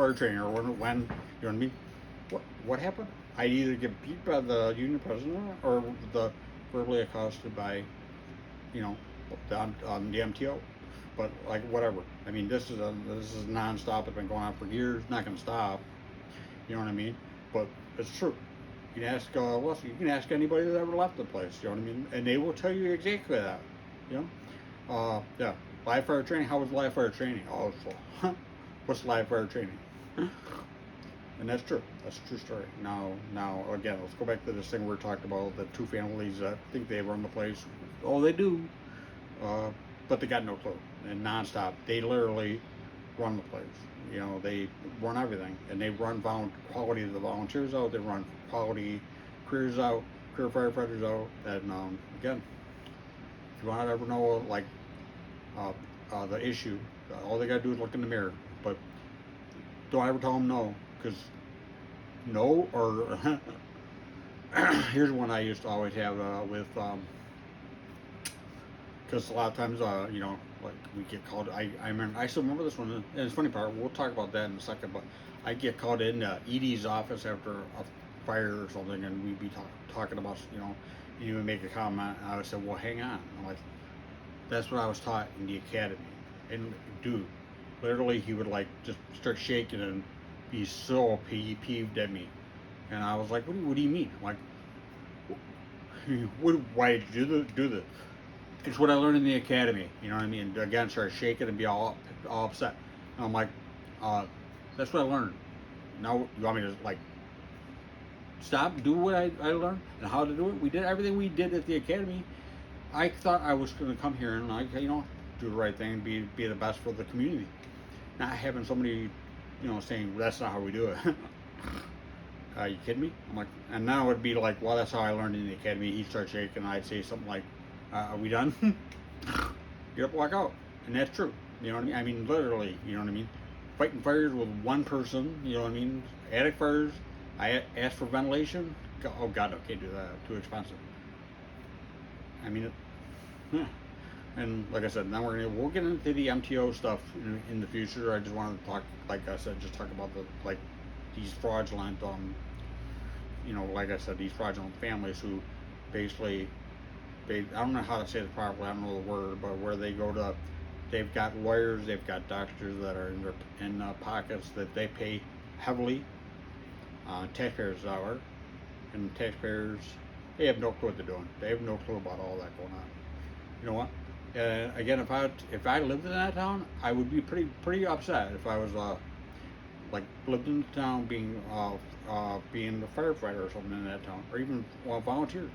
fire training, or when you know what I mean. What happened? I either get beat by the union president or the verbally accosted by, you know, on the MTO. But like whatever. I mean, this is nonstop. It's been going on for years. Not going to stop. You know what I mean? But it's true. You can ask you can ask anybody that ever left the place. You know what I mean? And they will tell you exactly that. You know? Yeah. Live fire training. How was live fire training? Oh, so, what's live fire training? And that's true. That's a true story. Now, again, let's go back to this thing we are talking about, the two families that think they run the place. Oh, they do. But they got no clue. And nonstop. They literally run the place. You know, they run everything. And they run quality of the volunteers out. They run quality careers out, career firefighters out. And, again, if you want to ever know, like, the issue, all they got to do is look in the mirror. But don't ever tell them no. Because no, or here's one I used to always have with, because a lot of times, you know, like we get called. I still remember this one, and it's funny part. We'll talk about that in a second. But I get called in ED's office after a fire or something, and we'd be talking about, you know, you would make a comment, and I would say, well, hang on. I'm like, that's what I was taught in the academy, and dude, literally, he would like just start shaking and be so peeved at me, and I was like, what do you mean? I'm like, why did you do this? It's what I learned in the academy, you know what I mean? Again, start shaking and be all upset. And I'm like, that's what I learned. Now you want me to like stop, do what I learned and how to do it? We did everything we did at the academy. I thought I was going to come here and like, you know, do the right thing and be the best for the community. Not having somebody, you know, saying, that's not how we do it. Are you kidding me? I'm like, and now it would be like, well, that's how I learned in the academy. He'd start shaking, and I'd say something like, are we done? Get up, walk out. And that's true. You know what I mean? I mean, literally, you know what I mean? Fighting fires with one person, you know what I mean? Attic fires, I asked for ventilation. Oh, God, no, can't do that. Too expensive. I mean, yeah. And like I said, now we'll get into the MTO stuff in the future. I just wanted to talk, like I said, just talk about these fraudulent, you know, like I said, these fraudulent families who basically, I don't know how to say it properly. I don't know the word, but where they go to, they've got lawyers, they've got doctors that are in pockets that they pay heavily, taxpayers' dollar, and taxpayers, they have no clue what they're doing. They have no clue about all that going on. You know what? Again, if I lived in that town, I would be pretty upset if I was like lived in the town being a firefighter or something in that town, or even volunteer.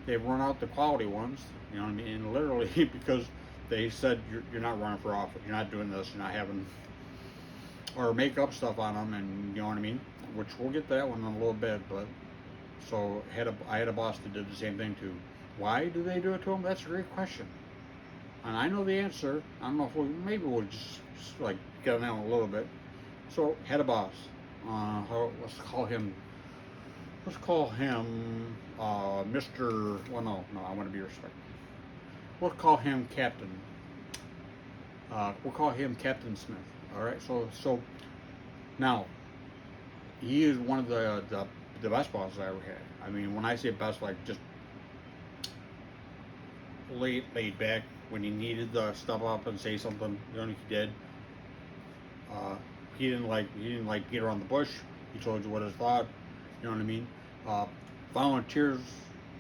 They've run out the quality ones, you know what I mean? And literally because they said you're not running for office, you're not doing this, you're not having, or make up stuff on them, and you know what I mean? Which we'll get to that one in a little bit, but so I had a boss that did the same thing too. Why do they do it to them? That's a great question. And I know the answer. I don't know if maybe we'll just like get on that one a little bit. So had a boss. Let's call him Mr. Well, no, I want to be respectful. We'll call him Captain. We'll call him Captain Smith. All right. So now he is one of the best bosses I ever had. I mean, when I say best, like just laid back. When he needed to step up and say something, you know, he did. He didn't like beat around the bush. He told you what his thought. You know what I mean? Volunteers,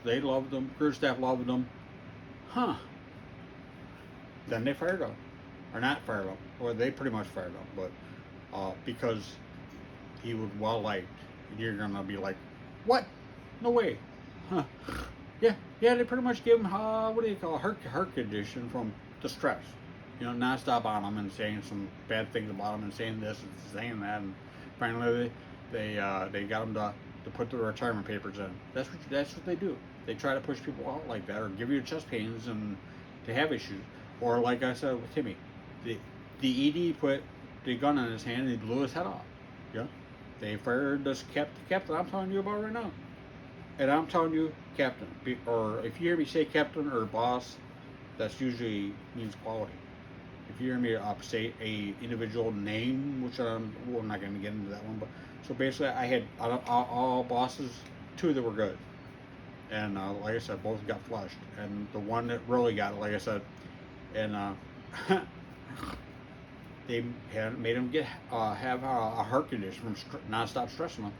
they loved him. Career staff loved him. Then they fired him, or not fired him, or they pretty much fired him. But because he was well liked, you're gonna be like, what? No way. Huh? Yeah, they pretty much gave him, what do you call it, heart condition from the stress. You know, nonstop on him and saying some bad things about him and saying this and saying that. And finally, they got him to put the retirement papers in. That's what they do. They try to push people out like that, or give you chest pains and to have issues. Or like I said with Timmy, the ED put the gun in his hand and he blew his head off. Yeah, they fired this captain I'm telling you about right now. And I'm telling you, captain, or if you hear me say captain or boss, that's usually means quality. If hear me say a individual name, which we're not going to get into that one. But so basically, I had all bosses, two that were good, and like I said, both got flushed, and the one that really got it, like I said, and they had made him get have a heart condition from nonstop stressing him.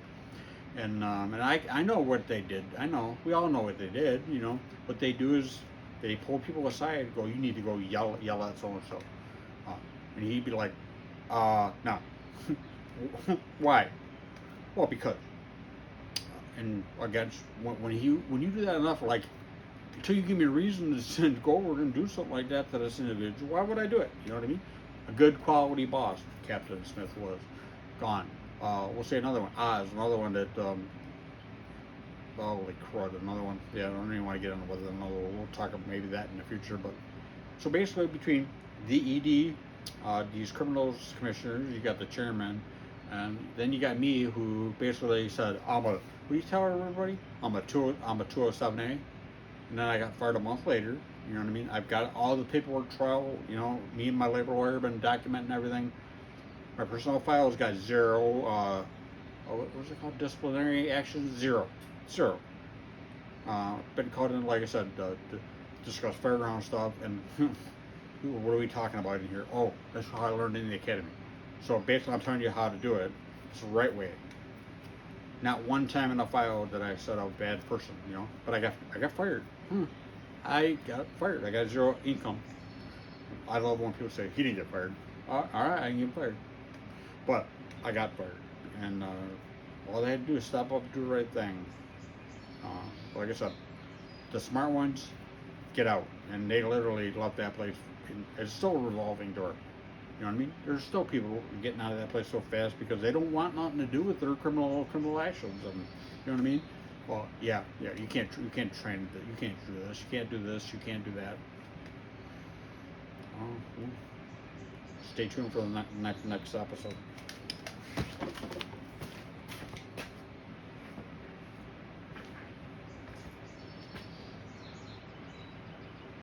And I know what they did. I know we all know what they did. You know what they do is they pull people aside and go, you need to go yell at so and so, and he'd be like, no. Why? Well, because. And again, when you do that enough, like until you give me a reason to go over and do something like that to this individual, why would I do it? You know what I mean? A good quality boss, Captain Smith was gone. We'll say another one. Oz, another one that, holy crud, another one. Yeah, I don't even want to get into whether another one. We'll talk about maybe that in the future. But so basically, between the ED, these criminals commissioners, you got the chairman, and then you got me, who basically said, what do you tell everybody? I'm a 207A, and then I got fired a month later. You know what I mean? I've got all the paperwork trail. You know, me and my labor lawyer have been documenting everything. My personnel files got zero. What was it called? Disciplinary actions, zero. Been called in, like I said, to discuss fairground stuff. And what are we talking about in here? Oh, that's how I learned in the academy. So basically, I'm telling you how to do it. It's the right way. Not one time in a file did I said I'm a bad person, you know. But I got fired. I got fired. I got zero income. I love when people say he didn't get fired. All right, I didn't get fired, but I got fired, and all they had to do is step up and do the right thing. Like I said, the smart ones get out, and they literally left that place. It's still a revolving door. You know what I mean? There's still people getting out of that place so fast because they don't want nothing to do with their criminal actions, and you know what I mean? Well, yeah, you can't train, you can't do this, you can't do this, you can't do that. Stay tuned for the next episode.